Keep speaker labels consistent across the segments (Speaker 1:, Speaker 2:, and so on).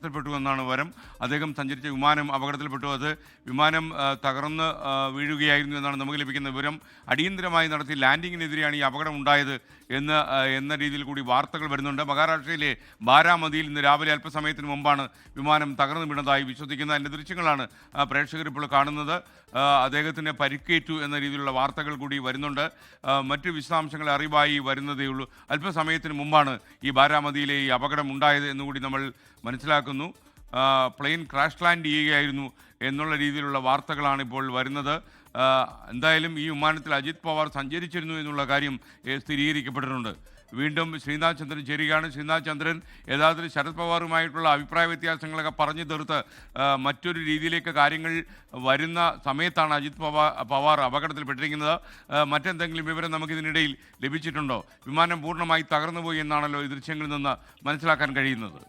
Speaker 1: അപകടത്തിൽപ്പെട്ടു എന്നാണ് വിവരം. അദ്ദേഹം സഞ്ചരിച്ച വിമാനം അപകടത്തിൽപ്പെട്ടു. അത് വിമാനം തകർന്ന് വീഴുകയായിരുന്നു എന്നാണ് നമുക്ക് ലഭിക്കുന്ന വിവരം. അടിയന്തരമായി നടത്തിയ ലാൻഡിങ്ങിനെതിരെയാണ് ഈ അപകടം ഉണ്ടായത് എന്ന രീതിയിൽ കൂടി വാർത്തകൾ വരുന്നുണ്ട്. മഹാരാഷ്ട്രയിലെ ബാരാമതിയിൽ ഇന്ന് രാവിലെ അല്പസമയത്തിന് മുമ്പാണ് വിമാനം തകർന്നു വീണതായി വിശ്വസിക്കുന്ന അതിൻ്റെ ദൃശ്യങ്ങളാണ് പ്രേക്ഷകർ ഇപ്പോൾ കാണുന്നത്. അദ്ദേഹത്തിന് പരിക്കേറ്റു എന്ന രീതിയിലുള്ള വാർത്തകൾ കൂടി വരുന്നുണ്ട്. മറ്റ് വിശദാംശങ്ങൾ അറിവായി വരുന്നതേ ഉള്ളൂ. അല്പസമയത്തിന് മുമ്പാണ് ഈ ബാരാമതിയിലെ ഈ അപകടം ഉണ്ടായത് എന്നുകൂടി നമ്മൾ മനസ്സിലാക്കുന്നു. പ്ലെയിൻ ക്രാഷ് ലാൻഡ് ചെയ്യുകയായിരുന്നു എന്നുള്ള രീതിയിലുള്ള വാർത്തകളാണ് ഇപ്പോൾ വരുന്നത്. എന്തായാലും ഈ വിമാനത്തിൽ അജിത് പവാർ സഞ്ചരിച്ചിരുന്നു എന്നുള്ള കാര്യം സ്ഥിരീകരിക്കപ്പെട്ടിട്ടുണ്ട്. വീണ്ടും ശ്രീനാഥ് ചന്ദ്രൻ ചേരുകയാണ്. ശ്രീനാഥ് ചന്ദ്രൻ, യഥാർത്ഥത്തിൽ ശരത് പവാറുമായിട്ടുള്ള അഭിപ്രായ വ്യത്യാസങ്ങളൊക്കെ പറഞ്ഞു തീർത്ത് മറ്റൊരു രീതിയിലേക്ക് കാര്യങ്ങൾ വരുന്ന സമയത്താണ് അജിത് പവാർ അപകടത്തിൽപ്പെട്ടിരിക്കുന്നത്. മറ്റെന്തെങ്കിലും വിവരം നമുക്കിതിനിടയിൽ ലഭിച്ചിട്ടുണ്ടോ? വിമാനം പൂർണ്ണമായി തകർന്നുപോയി എന്നാണല്ലോ ഈ ദൃശ്യങ്ങളിൽ നിന്ന് മനസ്സിലാക്കാൻ കഴിയുന്നത്.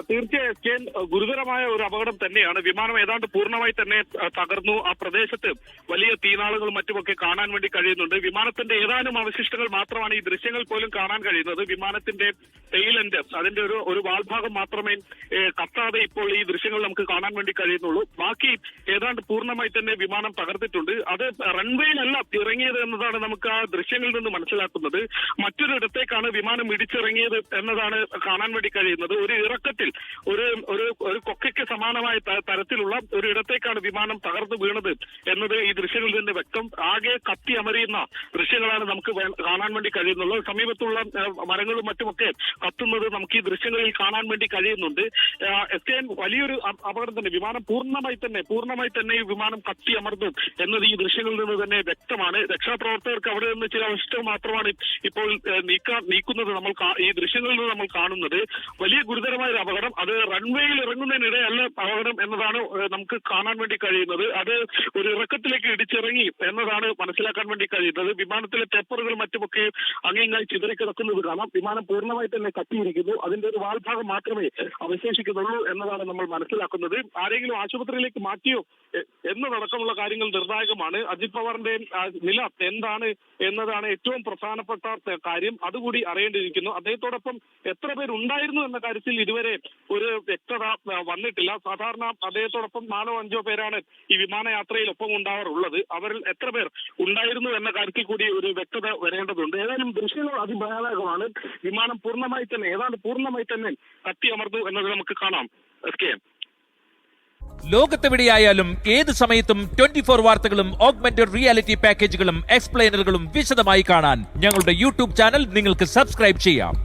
Speaker 2: തീർച്ചയായും ഗുരുതരമായ ഒരു അപകടം തന്നെയാണ്. വിമാനം ഏതാണ്ട് പൂർണ്ണമായി തന്നെ തകർന്നു. ആ പ്രദേശത്ത് വലിയ തീനാളുകളും മറ്റുമൊക്കെ കാണാൻ വേണ്ടി കഴിയുന്നുണ്ട്. വിമാനത്തിന്റെ ഏതാനും അവശിഷ്ടങ്ങൾ മാത്രമാണ് ഈ ദൃശ്യങ്ങൾ പോലും കാണാൻ കഴിയുന്നത്. വിമാനത്തിന്റെ ടെയിൽ എൻഡ്, അതിന്റെ ഒരു വാൾഭാഗം മാത്രമേ കത്താതെ ഇപ്പോൾ ഈ ദൃശ്യങ്ങൾ നമുക്ക് കാണാൻ വേണ്ടി കഴിയുന്നുള്ളൂ. ബാക്കി ഏതാണ്ട് പൂർണ്ണമായി തന്നെ വിമാനം തകർത്തിട്ടുണ്ട്. അത് റൺവേയിലല്ല ഇറങ്ങിയത് എന്നതാണ് നമുക്ക് ആ ദൃശ്യങ്ങളിൽ നിന്ന് മനസ്സിലാക്കുന്നത്. മറ്റൊരു ഇടത്തേക്കാണ് വിമാനം ഇടിച്ചിറങ്ങിയത് എന്നതാണ് കാണാൻ വേണ്ടി കഴിയുന്നത്. ഒരു ഇറക്കത്തിൽ ഒരു കൊക്കയ്ക്ക് സമാനമായ തരത്തിലുള്ള ഒരു ഇടത്തേക്കാണ് വിമാനം തകർന്നു വീണത് എന്നത് ഈ ദൃശ്യങ്ങളിൽ നിന്ന് വ്യക്തം. ആകെ കത്തി അമറിയുന്ന ദൃശ്യങ്ങളാണ് നമുക്ക് കാണാൻ വേണ്ടി കഴിയുന്നുള്ളത്. സമീപത്തുള്ള മരങ്ങളും മറ്റുമൊക്കെ കത്തുന്നത് നമുക്ക് ഈ ദൃശ്യങ്ങളിൽ കാണാൻ വേണ്ടി കഴിയുന്നുണ്ട്. വലിയൊരു അപകടം തന്നെ. വിമാനം പൂർണ്ണമായി തന്നെ ഈ വിമാനം കത്തി അമർന്നു എന്നത് ഈ ദൃശ്യങ്ങളിൽ നിന്ന് തന്നെ വ്യക്തമാണ്. രക്ഷാപ്രവർത്തകർക്ക് അവിടെ നിന്ന് ചില അവശിഷ്ടങ്ങൾ മാത്രമാണ് ഇപ്പോൾ നീക്കുന്നത് നമ്മൾ ഈ ദൃശ്യങ്ങളിൽ നിന്ന് നമ്മൾ കാണുന്നത്. വലിയ ഗുരുതരമായ ഒരു അപകടം. അത് റൺവേയിൽ ഇറങ്ങുന്നതിനിടെയല്ല അപകടം എന്നതാണ് നമുക്ക് കാണാൻ വേണ്ടി കഴിയുന്നത്. അത് ഒരു ഇറക്കത്തിലേക്ക് ഇടിച്ചിറങ്ങി എന്നതാണ് മനസ്സിലാക്കാൻ വേണ്ടി കഴിയുന്നത്. വിമാനത്തിലെ പേപ്പറുകൾ മറ്റുമൊക്കെ അങ്ങിങ്ങായി ചിതറിക്കിടക്കുന്നത് കാണാം. വിമാനം പൂർണ്ണമായി തന്നെ കത്തിയിരിക്കുന്നു. അതിന്റെ ഒരു വാൾഭാഗം മാത്രമേ അവശേഷിക്കുന്നുള്ളൂ എന്നതാണ് നമ്മൾ മനസ്സിലാക്കുന്നത്. ആരെങ്കിലും ആശുപത്രിയിലേക്ക് മാറ്റിയോ എന്നതടക്കമുള്ള കാര്യങ്ങൾ നിർണായകമാണ്. അജിത് പവാറിന്റെ നില എന്താണ് എന്നതാണ് ഏറ്റവും പ്രധാനപ്പെട്ട കാര്യം. അതുകൂടി അറിയേണ്ടിയിരിക്കുന്നു. അദ്ദേഹത്തോടൊപ്പം എത്ര പേരുണ്ടായിരുന്നു എന്ന കാര്യത്തിൽ ഇതുവരെ ഒരു വ്യക്തത വന്നിട്ടില്ല. സാധാരണ അദ്ദേഹത്തോടൊപ്പം 4-5 പേരാണ് ഈ വിമാനയാത്രയിൽ ഒപ്പം ഉണ്ടാവാറുള്ളത്. അവരിൽ എത്ര പേർ ഉണ്ടായിരുന്നു എന്ന കാര്യത്തിൽ കൂടി ഒരു വ്യക്തത വരേണ്ടതുണ്ട്. ഏതായാലും ദൃശ്യങ്ങൾ അതിഭയാനകമാണ്. വിമാനം ഏതാണ്ട് പൂർണ്ണമായി തന്നെ കത്തിയമർന്നു എന്നത് നമുക്ക് കാണാം.
Speaker 3: ലോകത്തെവിടെയായാലും ഏത് സമയത്തും 24 വാർത്തകളും ഓഗ്മെന്റഡ് റിയാലിറ്റി പാക്കേജുകളും എക്സ്പ്ലെയിനറുകളും വിശദമായി കാണാൻ ഞങ്ങളുടെ യൂട്യൂബ് ചാനൽ നിങ്ങൾക്ക് സബ്സ്ക്രൈബ് ചെയ്യാം.